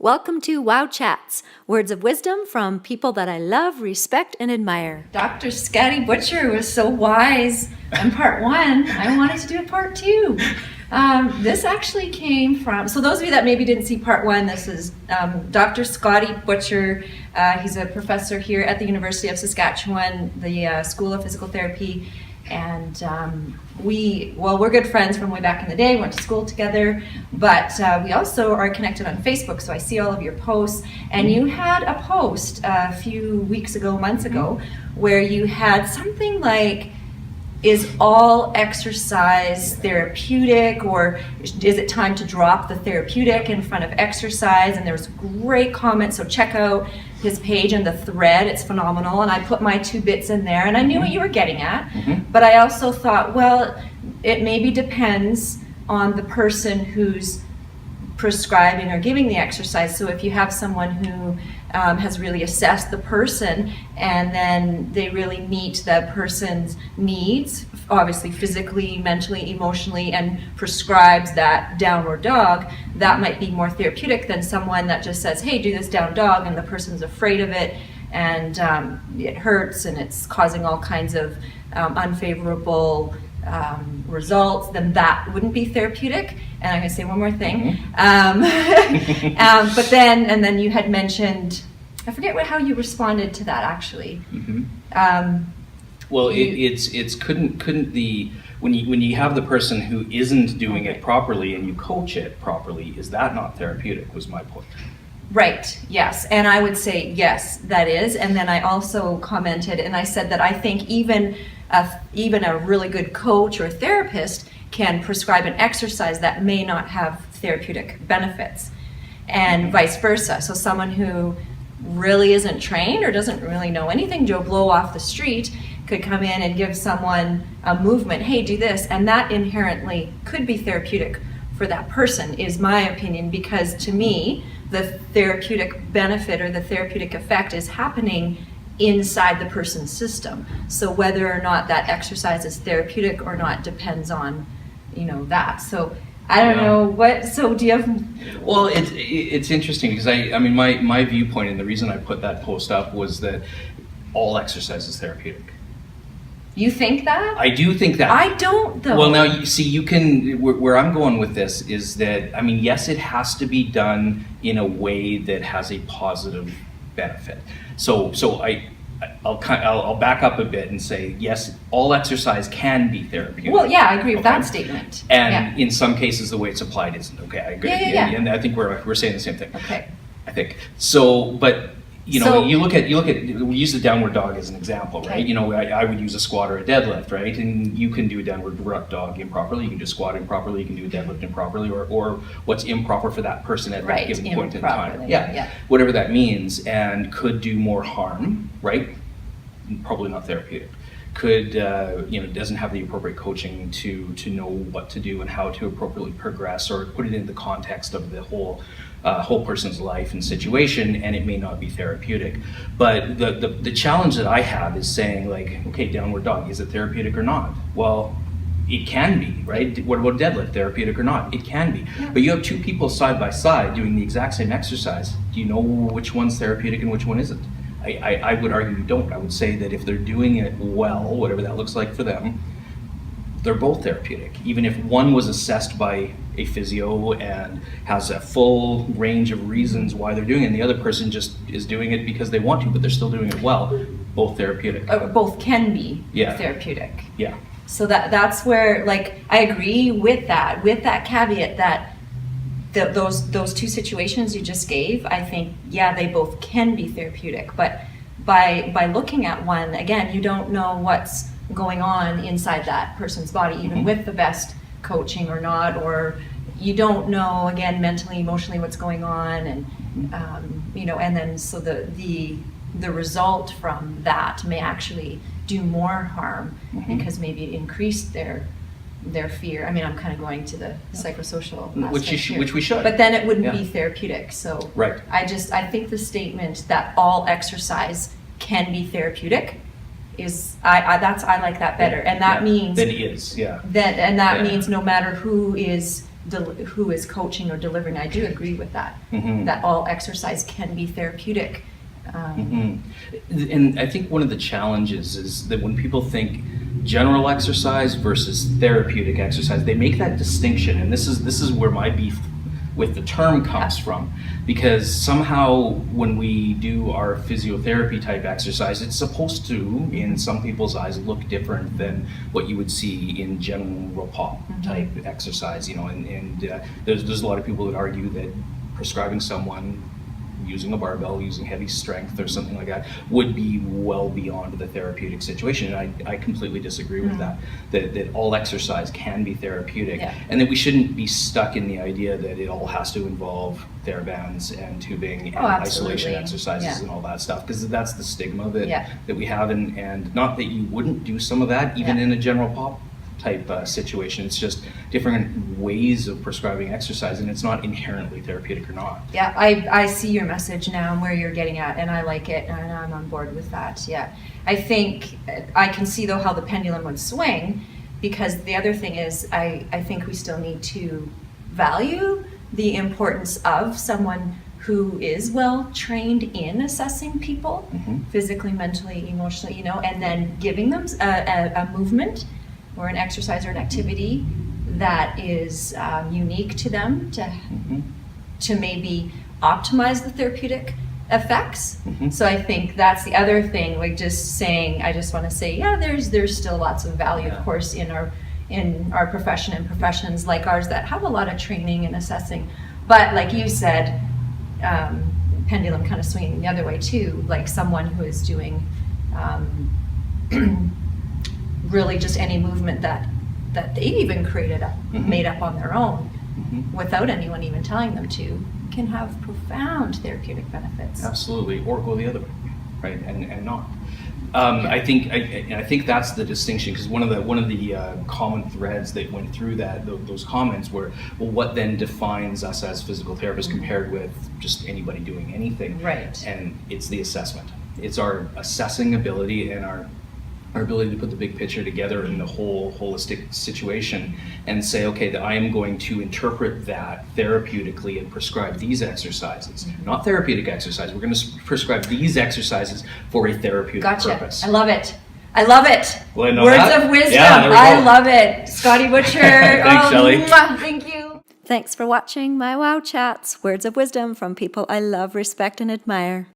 Welcome to WOW Chats, words of wisdom from people that I love, respect, and admire. Dr. Scotty Butcher was so wise in part one. I wanted to do a part two. This actually came from, so those of you that maybe didn't see part one, this is Dr. Scotty Butcher. He's a professor here at the University of Saskatchewan, the School of Physical Therapy. And we're good friends from way back in the day, went to school together, but we also are connected on Facebook, so I see all of your posts. And you had a post a few months ago, where you had something like, is all exercise therapeutic, or is it time to drop the therapeutic in front of exercise? And there was great comments, so check out his page and the thread, it's phenomenal. And I put my 2 bits in there, and I knew what you were getting at, but I also thought, well, it maybe depends on the person who's prescribing or giving the exercise. So if you have someone who has really assessed the person, and then they really meet the person's needs, obviously physically, mentally, emotionally, and prescribes that downward dog, that might be more therapeutic than someone that just says, hey, do this down dog, and the person's afraid of it, and it hurts, and it's causing all kinds of unfavorable results. Then that wouldn't be therapeutic. And I'm going to say one more thing. But then you had mentioned, I forget how you responded to that actually. Well, it's couldn't the when you have the person who isn't doing it properly and you coach it properly, is that not therapeutic? Was my point. Right, yes. And I would say, yes, that is. And then I also commented and I said that I think even a really good coach or therapist can prescribe an exercise that may not have therapeutic benefits, and vice versa. So someone who really isn't trained or doesn't really know anything, Joe Blow off the street, could come in and give someone a movement, hey, do this, and that inherently could be therapeutic for that person, is my opinion, because to me, the therapeutic benefit or the therapeutic effect is happening inside the person's system. So whether or not that exercise is therapeutic or not depends on, that. So I don't know what. So do you have? Well, it's interesting because I mean my viewpoint, and the reason I put that post up was that all exercise is therapeutic. You think that? I do think that. I don't, though. Well, now you see, you can. Where I'm going with this is that, I mean, yes, it has to be done in a way that has a positive benefit. So I'll back up a bit and say, yes, all exercise can be therapeutic. Well, yeah, I agree with that statement. And in some cases, the way it's applied isn't. Okay, I agree. Yeah. And I think we're saying the same thing. Okay. I think so, but. You look at we use the downward dog as an example, right? Okay. I would use a squat or a deadlift, right? And you can do a downward dog improperly, you can do squat improperly, you can do a deadlift improperly, or what's improper for that person at that given point in time. Yeah, whatever that means, and could do more harm, right? Probably not therapeutic. Could doesn't have the appropriate coaching to know what to do and how to appropriately progress, or put it in the context of the whole person's life and situation, and it may not be therapeutic. But the challenge that I have is saying, like, okay, downward dog, is it therapeutic or not? Well, it can be, right? What about deadlift, therapeutic or not? It can be. Yeah. But you have 2 people side by side doing the exact same exercise. Do you know which one's therapeutic and which one isn't? I would argue you don't. I would say that if they're doing it well, whatever that looks like for them, they're both therapeutic. Even if one was assessed by a physio and has a full range of reasons why they're doing it, and the other person just is doing it because they want to, but they're still doing it well, both therapeutic. Both can be therapeutic. Yeah. So that's where, like, I agree with that caveat that those 2 situations you just gave, I think, they both can be therapeutic. But by looking at one, again, you don't know what's going on inside that person's body, even with the best coaching or not, or you don't know, again, mentally, emotionally what's going on, and and then so the result from that may actually do more harm because maybe it increased their fear. I mean, I'm kind of going to the psychosocial aspect which we should. But then it wouldn't be therapeutic. So right. I think the statement that all exercise can be therapeutic is I like that better, and that means then it is, that, and that means no matter who is who is coaching or delivering. I do agree with that, that all exercise can be therapeutic. And I think one of the challenges is that when people think general exercise versus therapeutic exercise, they make that distinction, and this is where my beef with the term comes from, because somehow when we do our physiotherapy type exercise, it's supposed to, in some people's eyes, look different than what you would see in general pop type exercise, and there's a lot of people that argue that prescribing someone using a barbell, using heavy strength or something like that would be well beyond the therapeutic situation. And I completely disagree with that all exercise can be therapeutic, and that we shouldn't be stuck in the idea that it all has to involve TheraBands and tubing and isolation exercises and all that stuff, because that's the stigma that we have, and not that you wouldn't do some of that even in a general pop type situation. It's just different ways of prescribing exercise, and it's not inherently therapeutic or not. Yeah, I see your message now and where you're getting at, and I like it, and I'm on board with that. Yeah, I think I can see though how the pendulum would swing, because the other thing is I think we still need to value the importance of someone who is well trained in assessing people physically, mentally, emotionally, and then giving them a movement or an exercise or an activity that is unique to them to maybe optimize the therapeutic effects. So I think that's the other thing, like I just want to say, there's still lots of value, of course, in our profession and professions like ours that have a lot of training and assessing. But like you said, pendulum kind of swinging the other way too, like someone who is doing really just any movement that they've even made up on their own without anyone even telling them to, can have profound therapeutic benefits. Absolutely, or go the other way, right? And not. I think that's the distinction, because one of the common threads that went through those comments were, well, what then defines us as physical therapists compared with just anybody doing anything? Right. And it's the assessment. It's our assessing ability and our ability to put the big picture together in the whole holistic situation and say, okay, that I am going to interpret that therapeutically and prescribe these exercises. Not therapeutic exercise. We're going to prescribe these exercises for a therapeutic purpose. I love it. I love it. Well, Words of wisdom. Yeah, I love it. Scotty Butcher. Thanks, Shelly. Thank you. Thanks for watching my WOW Chats, words of wisdom from people I love, respect, and admire.